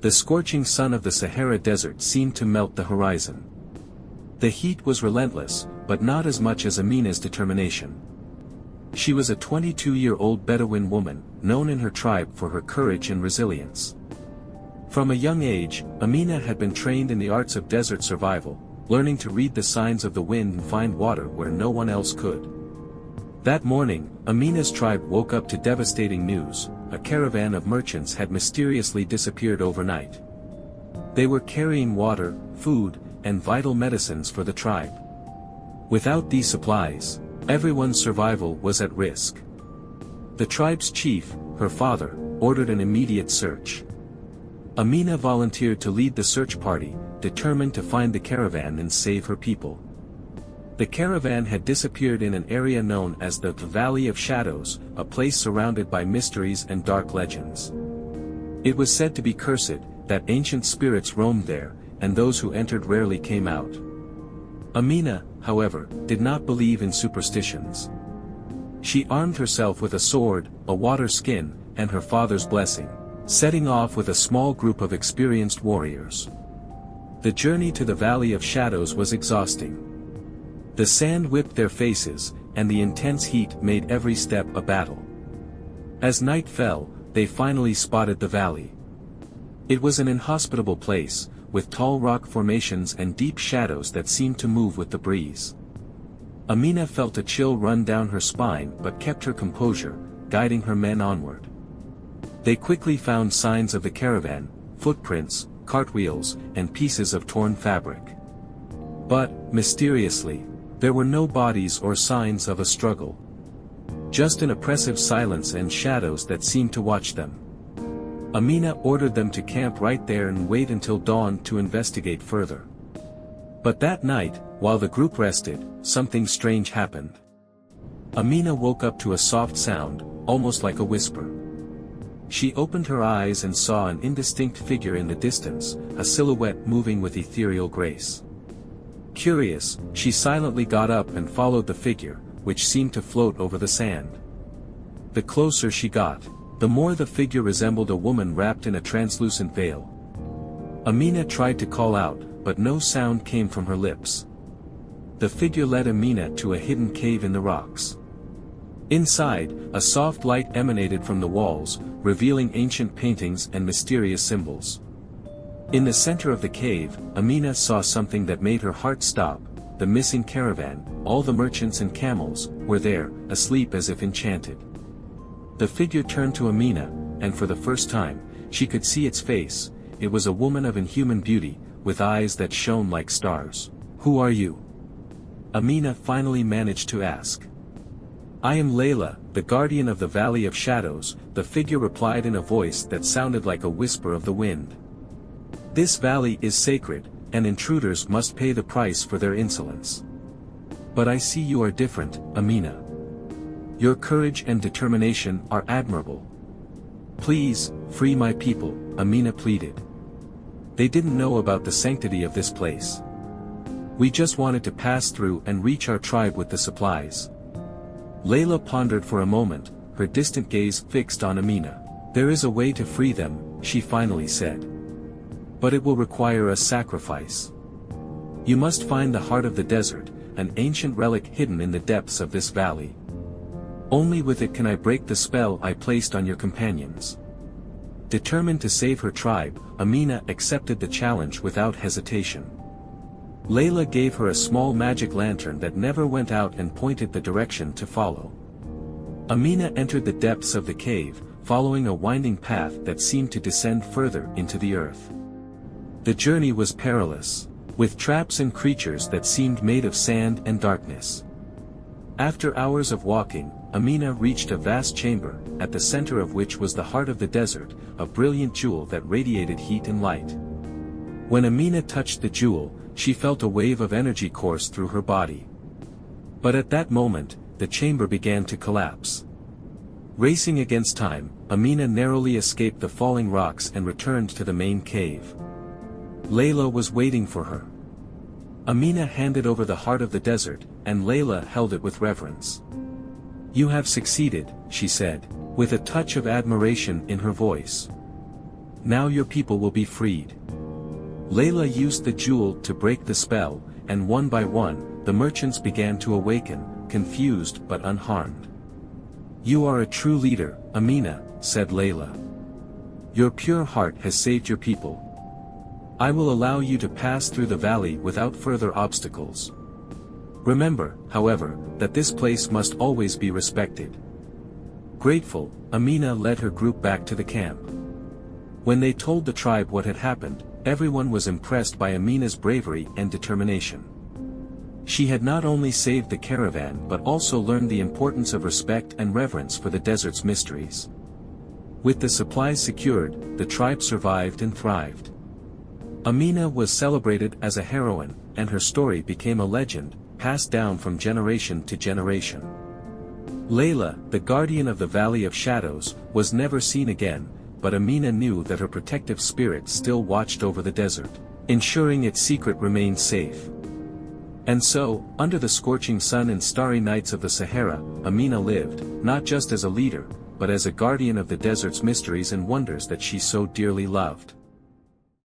The scorching sun of the Sahara Desert seemed to melt the horizon. The heat was relentless, but not as much as Amina's determination. She was a 22-year-old Bedouin woman, known in her tribe for her courage and resilience. From a young age, Amina had been trained in the arts of desert survival, learning to read the signs of the wind and find water where no one else could. That morning, Amina's tribe woke up to devastating news: a caravan of merchants had mysteriously disappeared overnight. They were carrying water, food, and vital medicines for the tribe. Without these supplies, everyone's survival was at risk. The tribe's chief, her father, ordered an immediate search. Amina volunteered to lead the search party, determined to find the caravan and save her people. The caravan had disappeared in an area known as the Valley of Shadows, a place surrounded by mysteries and dark legends. It was said to be cursed, that ancient spirits roamed there, and those who entered rarely came out. Amina, however, did not believe in superstitions. She armed herself with a sword, a water skin, and her father's blessing, setting off with a small group of experienced warriors. The journey to the Valley of Shadows was exhausting. The sand whipped their faces, and the intense heat made every step a battle. As night fell, they finally spotted the valley. It was an inhospitable place, with tall rock formations and deep shadows that seemed to move with the breeze. Amina felt a chill run down her spine but kept her composure, guiding her men onward. They quickly found signs of the caravan: footprints, cartwheels, and pieces of torn fabric. But, mysteriously, there were no bodies or signs of a struggle. Just an oppressive silence and shadows that seemed to watch them. Amina ordered them to camp right there and wait until dawn to investigate further. But that night, while the group rested, something strange happened. Amina woke up to a soft sound, almost like a whisper. She opened her eyes and saw an indistinct figure in the distance, a silhouette moving with ethereal grace. Curious, she silently got up and followed the figure, which seemed to float over the sand. The closer she got, the more the figure resembled a woman wrapped in a translucent veil. Amina tried to call out, but no sound came from her lips. The figure led Amina to a hidden cave in the rocks. Inside, a soft light emanated from the walls, revealing ancient paintings and mysterious symbols. In the center of the cave, Amina saw something that made her heart stop: the missing caravan. All the merchants and camels were there, asleep as if enchanted. The figure turned to Amina, and for the first time, she could see its face. It was a woman of inhuman beauty, with eyes that shone like stars. "Who are you?" Amina finally managed to ask. "I am Layla, the guardian of the Valley of Shadows," the figure replied in a voice that sounded like a whisper of the wind. "This valley is sacred, and intruders must pay the price for their insolence. But I see you are different, Amina. Your courage and determination are admirable. Please, free my people," Amina pleaded. "They didn't know about the sanctity of this place. We just wanted to pass through and reach our tribe with the supplies." Layla pondered for a moment, her distant gaze fixed on Amina. "There is a way to free them," she finally said. "But it will require a sacrifice. You must find the heart of the desert, an ancient relic hidden in the depths of this valley. Only with it can I break the spell I placed on your companions." Determined to save her tribe, Amina accepted the challenge without hesitation. Layla gave her a small magic lantern that never went out and pointed the direction to follow. Amina entered the depths of the cave, following a winding path that seemed to descend further into the earth. The journey was perilous, with traps and creatures that seemed made of sand and darkness. After hours of walking, Amina reached a vast chamber, at the center of which was the heart of the desert, a brilliant jewel that radiated heat and light. When Amina touched the jewel, she felt a wave of energy course through her body. But at that moment, the chamber began to collapse. Racing against time, Amina narrowly escaped the falling rocks and returned to the main cave. Layla was waiting for her. Amina handed over the heart of the desert, and Layla held it with reverence. "You have succeeded," she said, with a touch of admiration in her voice. Now your people will be freed." Layla used the jewel to break the spell, and one by one, the merchants began to awaken, confused but unharmed. "You are a true leader, Amina," said Layla. "Your pure heart has saved your people. I will allow you to pass through the valley without further obstacles. Remember, however, that this place must always be respected." Grateful, Amina led her group back to the camp. When they told the tribe what had happened, everyone was impressed by Amina's bravery and determination. She had not only saved the caravan but also learned the importance of respect and reverence for the desert's mysteries. With the supplies secured, the tribe survived and thrived. Amina was celebrated as a heroine, and her story became a legend, passed down from generation to generation. Layla, the guardian of the Valley of Shadows, was never seen again, but Amina knew that her protective spirit still watched over the desert, ensuring its secret remained safe. And so, under the scorching sun and starry nights of the Sahara, Amina lived, not just as a leader, but as a guardian of the desert's mysteries and wonders that she so dearly loved.